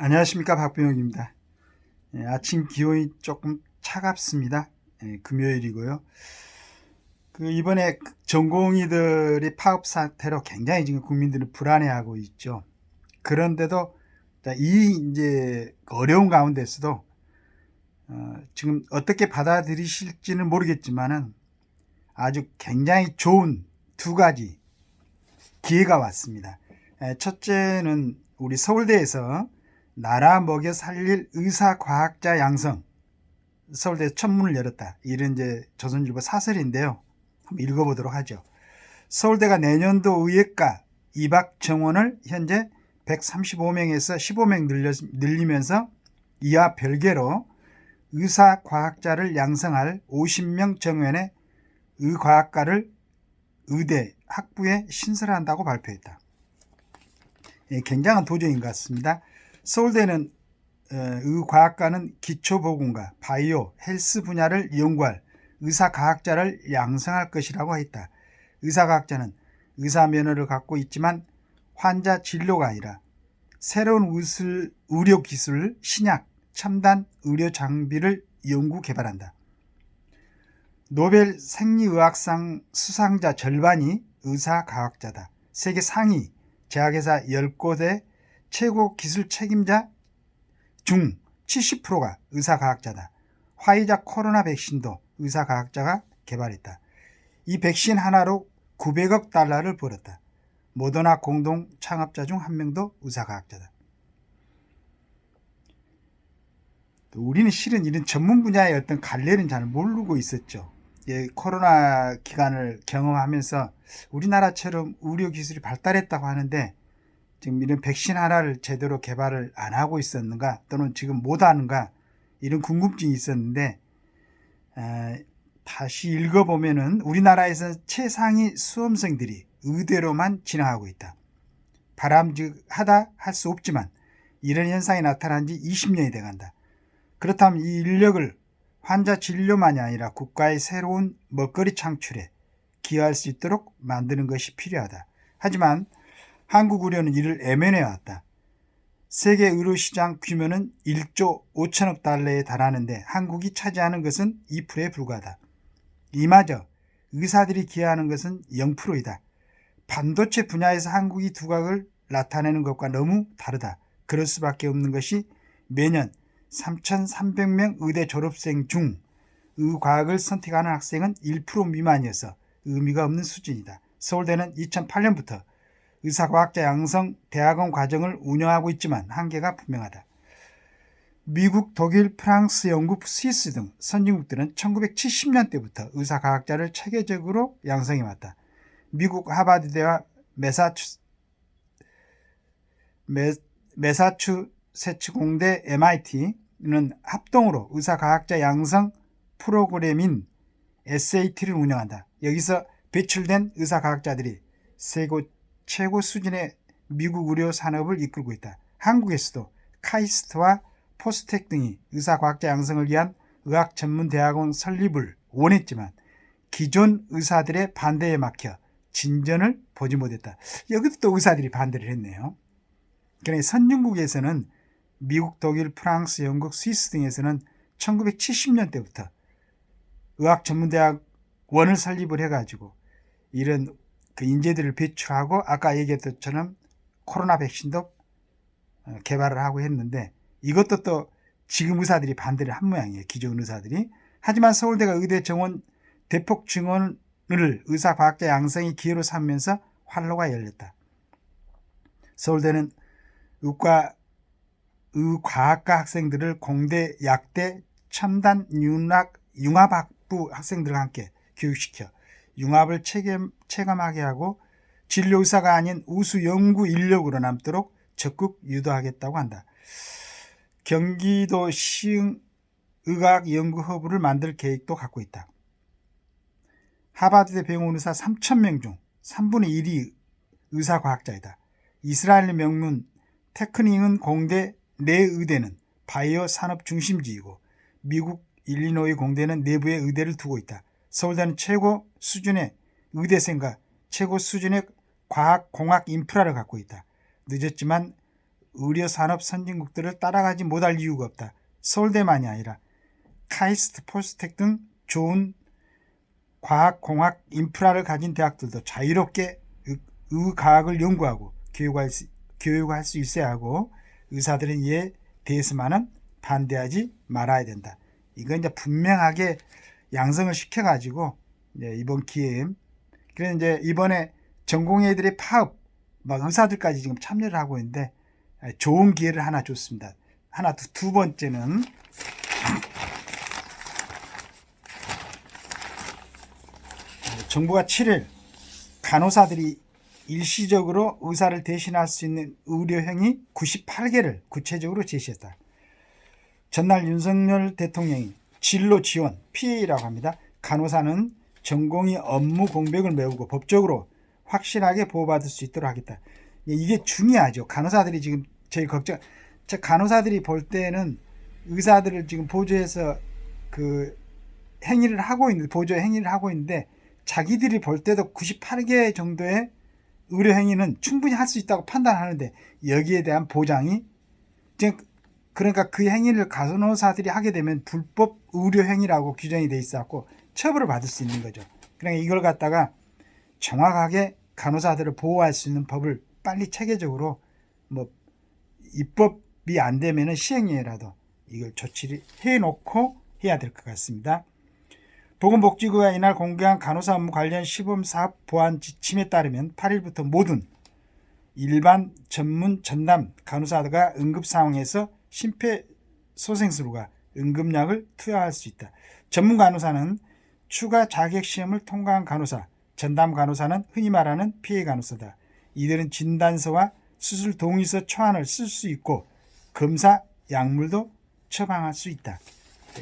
안녕하십니까, 박병혁입니다. 아침 기온이 조금 차갑습니다. 금요일이고요. 이번에 전공의들이 파업 사태로 굉장히 지금 국민들은 불안해하고 있죠. 그런데도 이제 어려운 가운데서도 지금 어떻게 받아들이실지는 모르겠지만은 아주 굉장히 좋은 두 가지 기회가 왔습니다. 첫째는 우리 서울대에서 나라 먹여 살릴 의사과학자 양성, 서울대에서 첫 문을 열었다. 이런 이제 조선일보 사설인데요. 한번 읽어보도록 하죠. 서울대가 내년도 의예과 입학 정원을 현재 135명에서 15명 늘리면서 이와 별개로 의사과학자를 양성할 50명 정원의 의과학과를 의대 학부에 신설한다고 발표했다. 굉장한 도전인 것 같습니다. 서울대는 의과학과는 기초보건과 바이오, 헬스 분야를 연구할 의사과학자를 양성할 것이라고 했다. 의사과학자는 의사 면허를 갖고 있지만 환자 진료가 아니라 새로운 의료 기술, 신약, 첨단 의료 장비를 연구 개발한다. 노벨 생리의학상 수상자 절반이 의사과학자다. 세계 상위 제약회사 10곳의 최고 기술 책임자 중 70%가 의사과학자다. 화이자 코로나 백신도 의사과학자가 개발했다. 이 백신 하나로 900억 달러를 벌었다. 모더나 공동 창업자 중 한 명도 의사과학자다. 우리는 실은 이런 전문 분야의 어떤 갈래는 잘 모르고 있었죠. 코로나 기간을 경험하면서 우리나라처럼 의료기술이 발달했다고 하는데 지금 이런 백신 하나를 제대로 개발을 안 하고 있었는가, 또는 지금 못하는가, 이런 궁금증이 있었는데 다시 읽어보면은 우리나라에서 최상위 수험생들이 의대로만 진학하고 있다. 바람직하다 할 수 없지만 이런 현상이 나타난 지 20년이 돼간다. 그렇다면 이 인력을 환자 진료만이 아니라 국가의 새로운 먹거리 창출에 기여할 수 있도록 만드는 것이 필요하다. 하지만 한국 의료는 이를 애면해왔다. 세계 의료시장 규모는 1조 5천억 달러에 달하는데 한국이 차지하는 것은 2%에 불과하다. 이마저 의사들이 기여하는 것은 0%이다. 반도체 분야에서 한국이 두각을 나타내는 것과 너무 다르다. 그럴 수밖에 없는 것이 매년 3,300명 의대 졸업생 중 의과학을 선택하는 학생은 1% 미만이어서 의미가 없는 수준이다. 서울대는 2008년부터 의사과학자 양성 대학원 과정을 운영하고 있지만 한계가 분명하다. 미국, 독일, 프랑스, 영국, 스위스 등 선진국들은 1970년대부터 의사과학자를 체계적으로 양성해왔다. 미국 하버드대와 매사추세츠 공대 MIT는 합동으로 의사과학자 양성 프로그램인 SAT를 운영한다. 여기서 배출된 의사과학자들이 최고 수준의 미국 의료 산업을 이끌고 있다. 한국에서도 카이스트와 포스텍 등이 의사과학자 양성을 위한 의학 전문 대학원 설립을 원했지만 기존 의사들의 반대에 막혀 진전을 보지 못했다. 여기도 또 의사들이 반대를 했네요. 그러니 선진국에서는 미국, 독일, 프랑스, 영국, 스위스 등에서는 1970년대부터 의학 전문대학원을 설립을 해가지고 이런 인재들을 배출하고 아까 얘기했던 것처럼 코로나 백신도 개발을 하고 했는데 이것도 또 지금 의사들이 반대를 한 모양이에요. 기존 의사들이. 하지만 서울대가 의대 정원 대폭 증원을 의사과학자 양성의 기회로 삼면서 활로가 열렸다. 서울대는 의과학과 학생들을 공대, 약대, 첨단 융합학부 학생들과 함께 교육시켜 융합을 체감하게 하고 진료의사가 아닌 우수 연구 인력으로 남도록 적극 유도하겠다고 한다. 경기도 시흥의학연구허브를 만들 계획도 갖고 있다. 하버드대 병원 의사 3,000명 중 3분의 1이 의사과학자이다. 이스라엘 명문 테크닉은 공대 내의대는 바이오 산업 중심지이고 미국 일리노이 공대는 내부에 의대를 두고 있다. 서울대는 최고 수준의 의대생과 최고 수준의 과학 공학 인프라를 갖고 있다. 늦었지만 의료산업 선진국들을 따라가지 못할 이유가 없다. 서울대만이 아니라 카이스트, 포스텍 등 좋은 과학공학 인프라를 가진 대학들도 자유롭게 의과학을 연구하고 교육할 수 있어야 하고 의사들은 이에 대해서만은 반대하지 말아야 된다. 이건 이제 분명하게 양성을 시켜가지고 이번 기회에 그래서 이제 이번에 전공의들의 파업 막 의사들까지 지금 참여를 하고 있는데 좋은 기회를 하나 줬습니다. 하나 두 번째는 정부가 7일 간호사들이 일시적으로 의사를 대신할 수 있는 의료행위 98개를 구체적으로 제시했다. 전날 윤석열 대통령이 진로 지원 PA라고 합니다. 간호사는 전공의 업무 공백을 메우고 법적으로 확실하게 보호받을 수 있도록 하겠다. 이게 중요하죠. 간호사들이 지금 제일 간호사들이 볼 때는 의사들을 지금 보조해서 그 행위를 하고 있는데 보조 행위를 하고 있는데 자기들이 볼 때도 98개 정도의 의료 행위는 충분히 할 수 있다고 판단하는데 여기에 대한 보장이 그러니까 그 행위를 간호사들이 하게 되면 불법 의료 행위라고 규정이 돼 있었고 처벌을 받을 수 있는 거죠. 그러니까 이걸 갖다가 정확하게 간호사들을 보호할 수 있는 법을 빨리 체계적으로 뭐 입법이 안 되면은 시행령이라도 이걸 조치를 해놓고 해야 될 것 같습니다. 보건복지부가 이날 공개한 간호사 업무 관련 시범사업 보완 지침에 따르면 8일부터 모든 일반 전문 전담 간호사가 응급 상황에서 심폐소생술과 응급약을 투여할 수 있다. 전문 간호사는 추가 자격시험을 통과한 간호사, 전담 간호사는 흔히 말하는 PA 간호사다. 이들은 진단서와 수술 동의서 초안을 쓸 수 있고 검사 약물도 처방할 수 있다.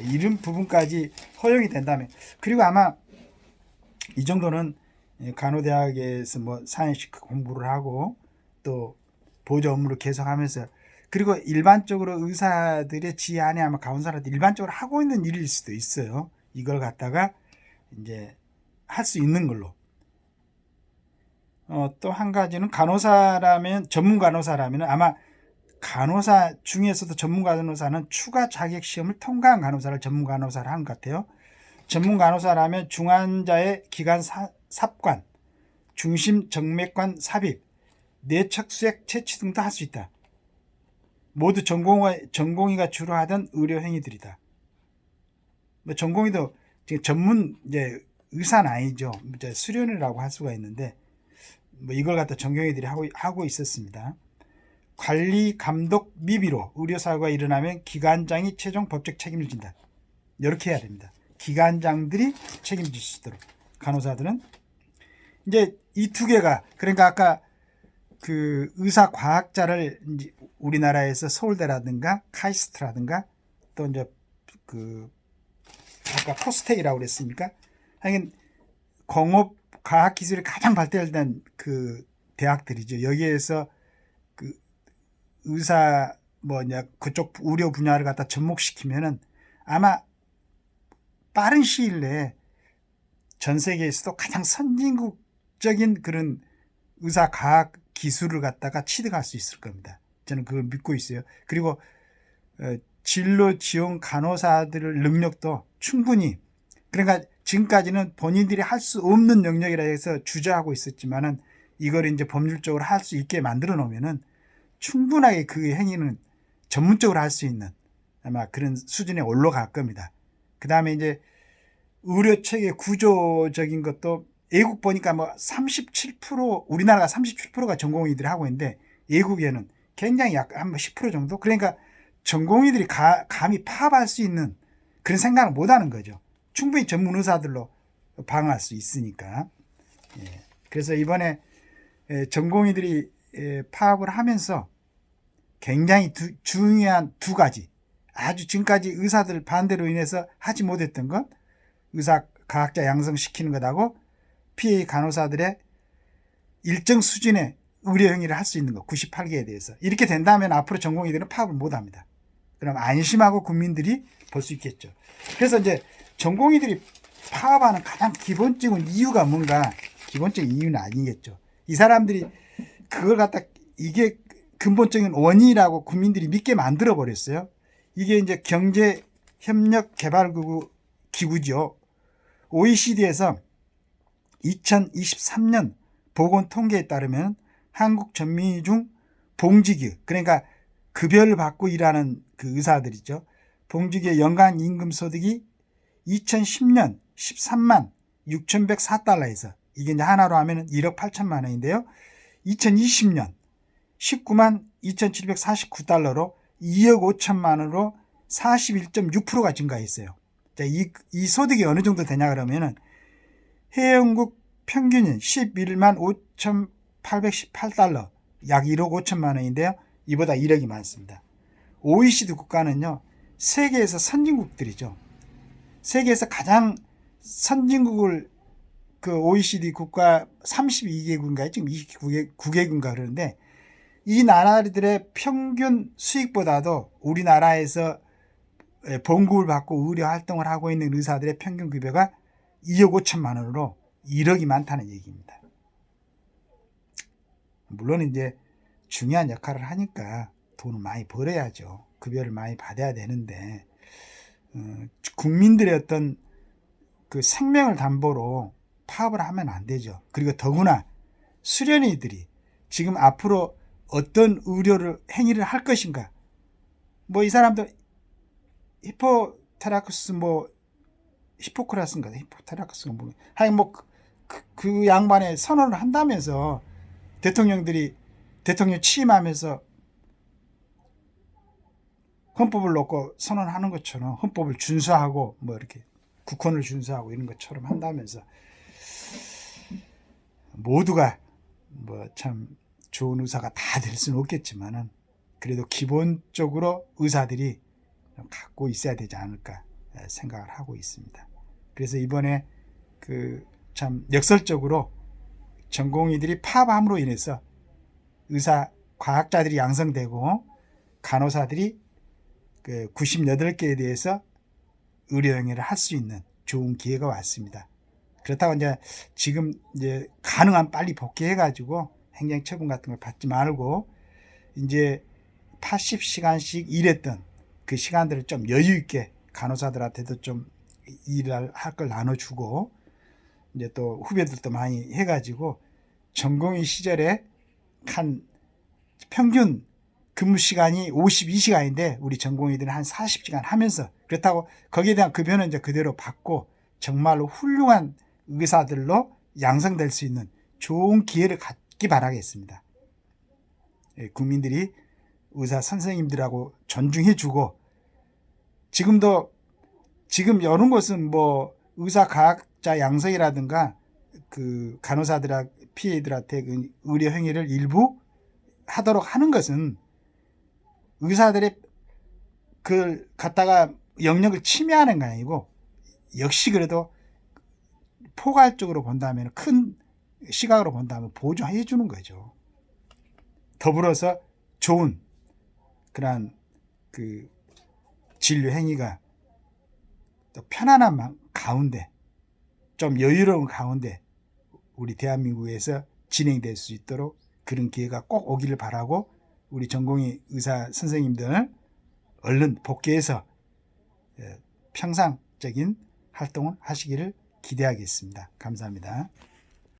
이런 부분까지 허용이 된다면 그리고 아마 이 정도는 간호대학에서 뭐 4년씩 공부를 하고 또 보조 업무를 계속하면서 그리고 일반적으로 의사들의 지휘 안에 아마 간호사들이 일반적으로 하고 있는 일일 수도 있어요. 이걸 갖다가 이제 할 수 있는 걸로. 또 한 가지는 간호사라면 전문 간호사라면 아마 간호사 중에서도 전문 간호사는 추가 자격 시험을 통과한 간호사를 전문 간호사를 한 것 같아요. 전문 간호사라면 중환자의 기관 삽관, 중심 정맥관 삽입, 뇌척수액 채취 등도 할 수 있다. 모두 전공의가 주로 하던 의료 행위들이다. 뭐 전공의도 전문 이제 의사는 아니죠. 이제 수련이라고 할 수가 있는데 뭐 이걸 갖다 전공의들이 하고 있었습니다. 관리, 감독, 미비로 의료사고가 일어나면 기관장이 최종 법적 책임을 진다. 이렇게 해야 됩니다. 기관장들이 책임질 수 있도록. 간호사들은 이제 이 두 개가 그러니까 아까 그 의사 과학자를 이제 우리나라에서 서울대라든가 카이스트라든가 또 이제 그 아까 포스텍이라고 그랬습니까? 하여간 공업 과학 기술이 가장 발달된 그 대학들이죠. 여기에서 의사 뭐냐 그쪽 의료 분야를 갖다 접목시키면은 아마 빠른 시일 내에 전 세계에서도 가장 선진국적인 그런 의사 과학 기술을 갖다가 취득할 수 있을 겁니다. 저는 그걸 믿고 있어요. 그리고 진로 지원 간호사들의 능력도 충분히 그러니까 지금까지는 본인들이 할 수 없는 영역이라 해서 주저하고 있었지만은 이걸 이제 법률적으로 할 수 있게 만들어 놓으면은 충분하게 그 행위는 전문적으로 할 수 있는 아마 그런 수준에 올라갈 겁니다. 그 다음에 이제 의료체계 구조적인 것도 외국 보니까 뭐 37% 우리나라가 37%가 전공의들이 하고 있는데 외국에는 굉장히 약 한 10% 정도 그러니까 전공의들이 감히 파업할 수 있는 그런 생각을 못 하는 거죠. 충분히 전문 의사들로 방어할 수 있으니까. 그래서 이번에 전공의들이 파업을 하면서 굉장히 중요한 두 가지 아주 지금까지 의사들 반대로 인해서 하지 못했던 것 의사 과학자 양성시키는 것하고 PA 간호사들의 일정 수준의 의료 행위를 할 수 있는 것 98개에 대해서 이렇게 된다면 앞으로 전공의들은 파업을 못합니다. 그럼 안심하고 국민들이 볼 수 있겠죠. 그래서 이제 전공의들이 파업하는 가장 기본적인 이유가 뭔가 기본적인 이유는 아니겠죠. 이 사람들이 그걸 갖다 이게 근본적인 원인이라고 국민들이 믿게 만들어 버렸어요. 이게 이제 경제협력개발기구죠. OECD에서 2023년 보건 통계에 따르면 한국 전민 중 봉직유, 그러니까 급여를 받고 일하는 그 의사들이죠. 봉직유의 연간 임금 소득이 2010년 13만 6,104달러에서 이게 이제 하나로 하면 1억 8천만 원인데요. 2020년 19만 2,749달러로 2억 5천만 원으로 41.6%가 증가했어요. 자, 이 소득이 어느 정도 되냐 그러면은 해외연국 평균인 11만 5,818달러, 약 1억 5천만 원인데요. 이보다 1억이 많습니다. OECD 국가는요, 세계에서 선진국들이죠. 세계에서 가장 선진국을 그 OECD 국가 32개국인가요? 지금 29개국인가 그러는데 이 나라들의 평균 수익보다도 우리나라에서 봉급을 받고 의료 활동을 하고 있는 의사들의 평균 급여가 2억 5천만 원으로 1억이 많다는 얘기입니다. 물론 이제 중요한 역할을 하니까 돈을 많이 벌어야죠. 급여를 많이 받아야 되는데 국민들의 어떤 그 생명을 담보로 파업을 하면 안 되죠. 그리고 더구나 수련의들이 지금 앞으로 어떤 의료를 행위를 할 것인가. 뭐 이 사람들 히포테라크스 히포크라스인가 히포테라크스가 뭐 하여간 그 양반의 선언을 한다면서 대통령 취임하면서 헌법을 놓고 선언하는 것처럼 헌법을 준수하고 뭐 이렇게 국헌을 준수하고 이런 것처럼 한다면서 모두가 뭐 참 좋은 의사가 다 될 수는 없겠지만은 그래도 기본적으로 의사들이 갖고 있어야 되지 않을까 생각을 하고 있습니다. 그래서 이번에 그 참 역설적으로 전공의들이 파업함으로 인해서 의사 과학자들이 양성되고 간호사들이 그 98개에 대해서 의료 행위를 할 수 있는 좋은 기회가 왔습니다. 그렇다고 이제 지금 이제 가능한 빨리 복귀해가지고 행정처분 같은 걸 받지 말고 이제 80시간씩 일했던 그 시간들을 좀 여유 있게 간호사들한테도 좀 일을 할 걸 나눠주고 이제 또 후배들도 많이 해가지고 전공의 시절에 한 평균 근무 시간이 52시간인데 우리 전공의들은 한 40시간 하면서 그렇다고 거기에 대한 급여는 이제 그대로 받고 정말로 훌륭한 의사들로 양성될 수 있는 좋은 기회를 갖기 바라겠습니다. 국민들이 의사 선생님들하고 존중해주고 지금 여러 곳은 뭐 의사 과학자 양성이라든가 그 간호사들 피해들한테 그 의료 행위를 일부 하도록 하는 것은 의사들의 그걸 갖다가 영역을 침해하는 게 아니고 역시 그래도 포괄적으로 본다면 큰 시각으로 본다면 보조해 주는 거죠. 더불어서 좋은 그런 그 진료 행위가 또 편안한 가운데 좀 여유로운 가운데 우리 대한민국에서 진행될 수 있도록 그런 기회가 꼭 오기를 바라고 우리 전공의 의사 선생님들 얼른 복귀해서 평상적인 활동을 하시기를 기대하겠습니다. 감사합니다.